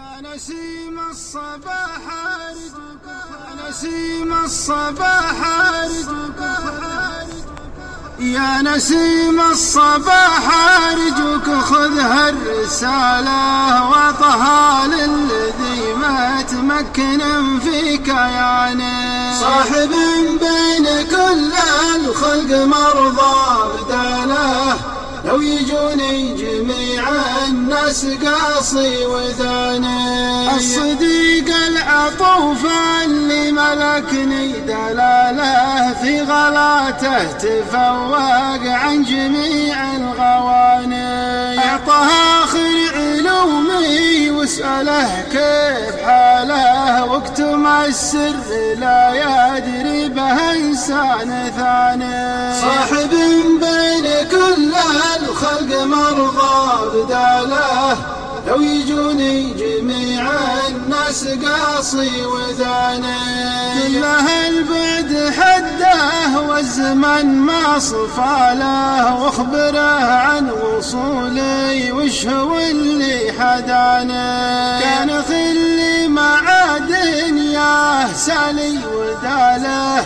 يا نسيم الصباح أرجوك، يا نسيم الصباح أرجوك، يا نسيم الصباح أرجوك خذ هالرسالة واعطها للذي ما تمكن فيك يعني صاحب بين كل الخلق مرضى بداله، لو يجوني جميع الناس قاصي وذاني الصديق العطوف اللي ملكني دلاله في غلاته تفوق عن جميع الغواني اعطها آخر علومي واسأله كيف حاله واكتم السر لا يدري به انسان ثاني صاحب بين كل الخلق مرضى بداله، لو يجوني جميع الناس قاصي وذاني كله البعد حده والزمن ما صفاله واخبره عن وصولي وش هو اللي حداني كان خلي مع دنياه سالي وداله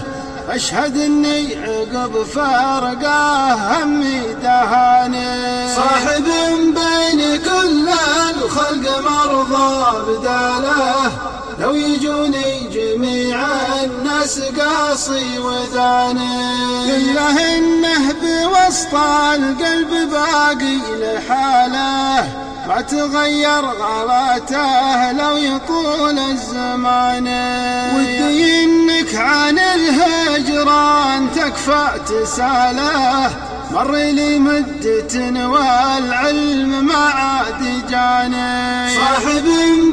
أشهد إني عقب فرقاه همي دهاني صاحب بين كل الخلق مرضى بداله، لو يجوني جميع الناس قاصي وذاني كله إنه بوسط القلب باقي لحاله ما تغير غلاته لو يطول الزمان ودي إنك عن الهجران تكفى تساله مر لي مدة والعلم ما عاد جاني صاحب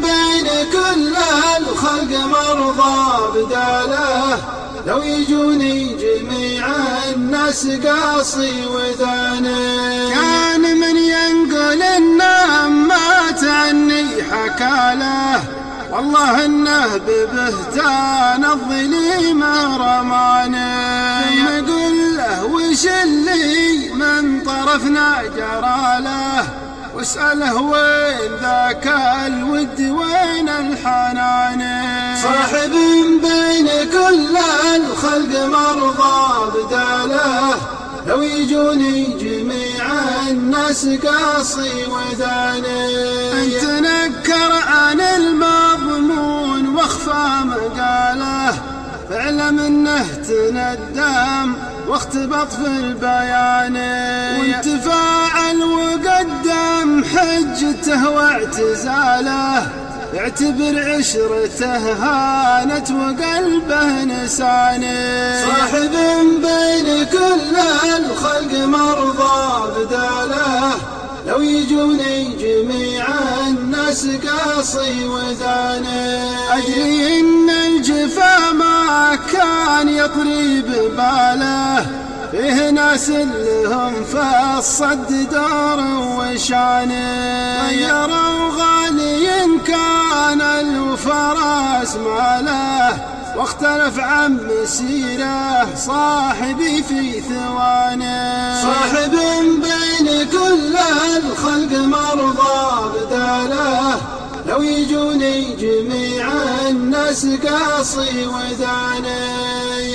بين كل الخلق مرضى بداله، لو يجوني جميع الناس قاصي وذاني كان من ينقل النام مات عني حكاله والله انه ببهتان الظليم رماني ثم قل له وش اللي من طرفنا جراله واسأله وين ذاك الود وين الحنان صاحب بين كل الخلق مرضى بداله، لو يجوني جميع الناس قاصي وذاني انت نكر عن المضمون واخفى مقاله فاعلم انه تندم واختبط في البيان وانتفاعل وقدم حجته واعتزاله اعتبر عشرته هانت وقلبه نساني صاحب بين كل الخلق مرضى بداله، لو يجوني جميع الناس قاصي وذاني أجري إن الجفا ما كان يطري بباله فيه ناس لهم في الصد دار وشاني غيروا غالي كان الفراس ماله واختلف عن مسيره صاحبي في ثواني صاحب بين كل الخلق مرضى بداله، لو يجوني جميع الناس قاصي وذاني